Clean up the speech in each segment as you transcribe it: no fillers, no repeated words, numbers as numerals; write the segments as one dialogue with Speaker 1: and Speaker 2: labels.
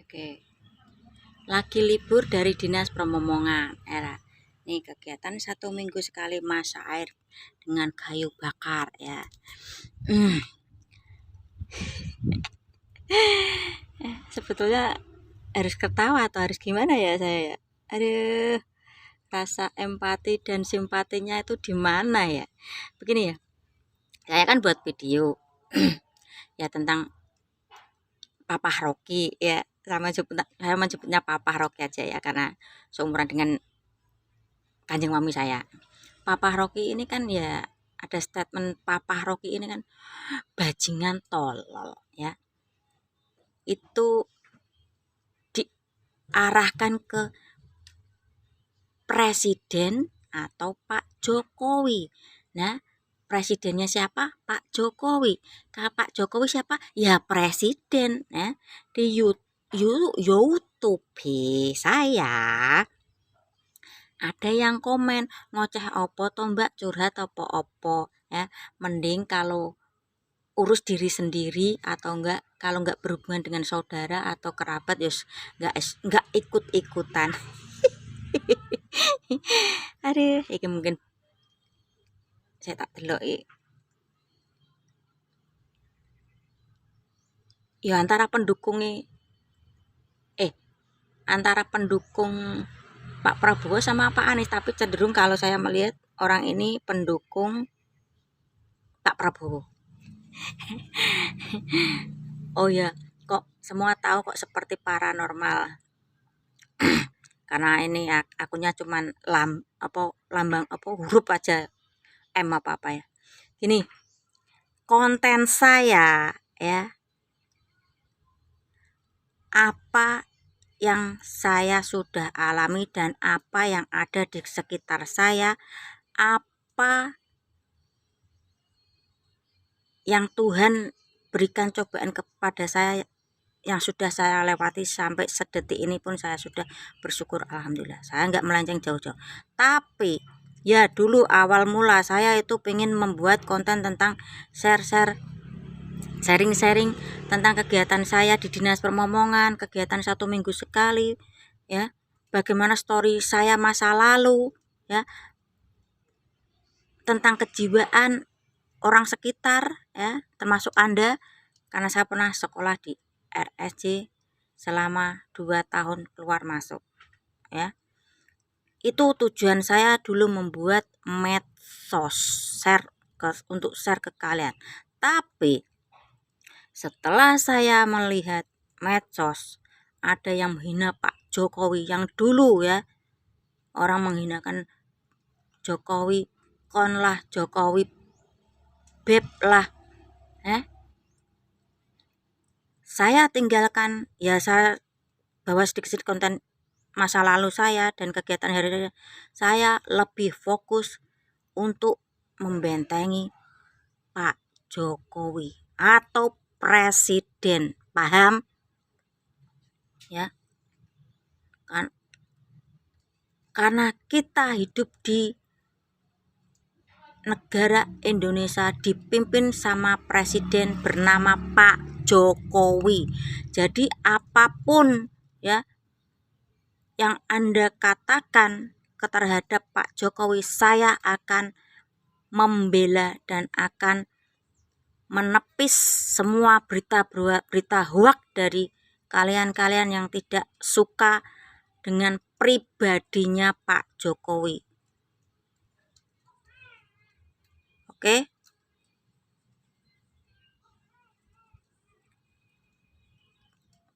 Speaker 1: Oke, lagi libur dari Dinas Permomongan era. Nih kegiatan 1 minggu sekali masak air dengan kayu bakar ya. Sebetulnya harus ketawa atau harus gimana ya saya ya? Aduh, rasa empati dan simpatinya itu di mana ya? Begini ya, saya kan buat video ya tentang Papa Rocky ya. Saya menyebutnya Papa Rocky aja ya karena seumuran dengan Kanjeng Mami saya. Papa Rocky ini kan ya ada statement Papa Rocky ini kan bajingan tolol ya. Itu diarahkan ke presiden atau Pak Jokowi. Nah, presidennya siapa? Pak Jokowi. Kalau Pak Jokowi siapa? Ya presiden. Nah, di YouTube saya ada yang komen ngoceh opo to mbak, curhat opo ya. Mending kalau urus diri sendiri atau enggak, kalau enggak berhubungan dengan saudara atau kerabat yus enggak ikut-ikutan. Aduh, iki mungkin saya tak deloki. Ya antara pendukung Pak Prabowo sama Pak Anies, tapi cenderung kalau saya melihat orang ini pendukung Pak Prabowo. Oh ya, kok semua tahu kok seperti paranormal. Karena ini akunya cuman lambang huruf aja M apa ya. Ini konten saya ya. Apa yang saya sudah alami dan apa yang ada di sekitar saya, apa yang Tuhan berikan cobaan kepada saya yang sudah saya lewati sampai sedetik ini pun saya sudah bersyukur, alhamdulillah. Saya nggak melenceng jauh-jauh. Tapi ya dulu awal mula saya itu pengen membuat konten tentang sharing tentang kegiatan saya di Dinas Permomongan, kegiatan 1 minggu sekali ya. Bagaimana story saya masa lalu ya, tentang kejiwaan orang sekitar ya, termasuk Anda, karena saya pernah sekolah di RSJ selama 2 tahun keluar masuk ya. Itu tujuan saya dulu membuat medsos untuk share ke kalian. Tapi setelah saya melihat medsos ada yang menghina Pak Jokowi yang dulu ya, orang menghinakan Jokowi kon lah, Jokowi beb lah, saya tinggalkan ya, saya bawa sedikit konten masa lalu saya dan kegiatan hari-hari saya, lebih fokus untuk membentengi Pak Jokowi atau presiden, paham ya kan? Karena kita hidup di negara Indonesia dipimpin sama presiden bernama Pak Jokowi. Jadi apapun ya yang Anda katakan terhadap Pak Jokowi, saya akan membela dan akan menepis semua berita hoak dari kalian-kalian yang tidak suka dengan pribadinya Pak Jokowi. Oke?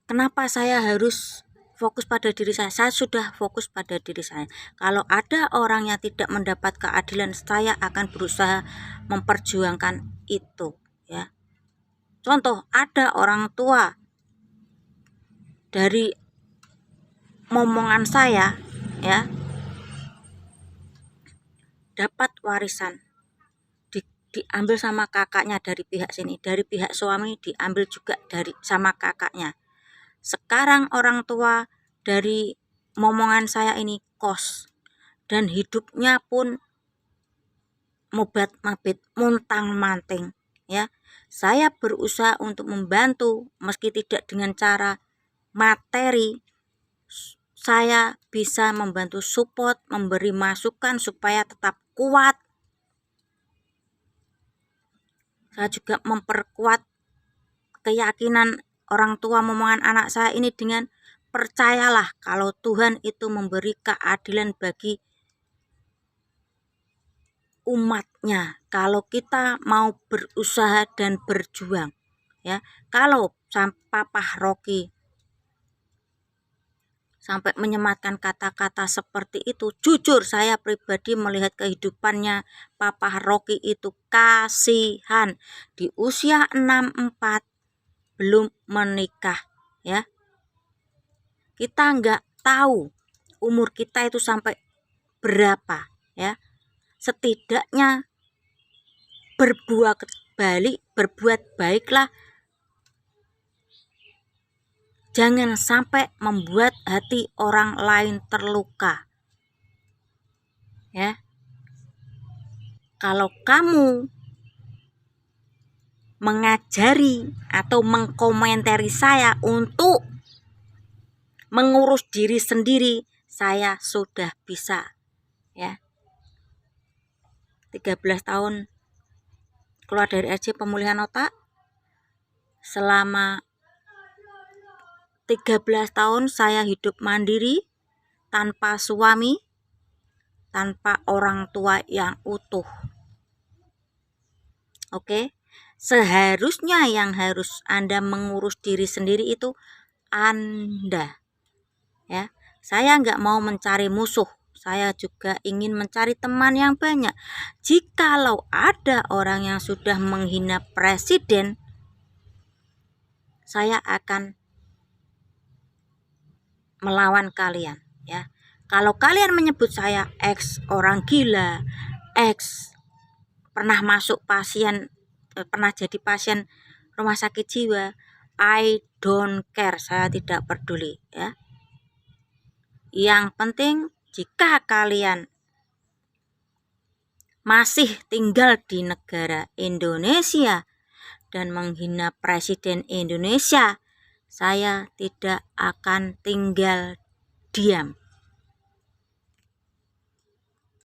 Speaker 1: Kenapa saya harus fokus pada diri saya? Saya sudah fokus pada diri saya. Kalau ada orang yang tidak mendapat keadilan, saya akan berusaha memperjuangkan itu ya. Contoh, ada orang tua dari momongan saya ya, dapat warisan diambil sama kakaknya dari pihak sini, dari pihak suami diambil juga sama kakaknya. Sekarang orang tua dari momongan saya ini kos dan hidupnya pun mobat-mabit, muntang-manting ya. Saya berusaha untuk membantu meski tidak dengan cara materi, saya bisa membantu support, memberi masukan supaya tetap kuat. Saya juga memperkuat keyakinan orang tua momongan anak saya ini dengan percayalah kalau Tuhan itu memberi keadilan bagi umatnya. Kalau kita mau berusaha dan berjuang, ya. Kalau Papa Rocky sampai menyematkan kata-kata seperti itu, jujur saya pribadi melihat kehidupannya Papa Rocky itu kasihan. Di usia 64 belum menikah, ya. Kita nggak tahu umur kita itu sampai berapa, ya. Setidaknya berbuat baiklah. Jangan sampai membuat hati orang lain terluka. Ya. Kalau kamu mengajari atau mengkomentari saya untuk mengurus diri sendiri, saya sudah bisa, ya. 13 tahun keluar dari RC pemulihan otak. Selama 13 tahun saya hidup mandiri, tanpa suami, tanpa orang tua yang utuh. Oke, seharusnya yang harus Anda mengurus diri sendiri itu Anda. Ya, saya nggak mau mencari musuh. Saya juga ingin mencari teman yang banyak. Jikalau ada orang yang sudah menghina presiden, saya akan melawan kalian, ya. Kalau kalian menyebut saya ex orang gila, ex pernah pernah jadi pasien rumah sakit jiwa, I don't care, saya tidak peduli, ya. Yang penting jika kalian masih tinggal di negara Indonesia dan menghina presiden Indonesia, saya tidak akan tinggal diam.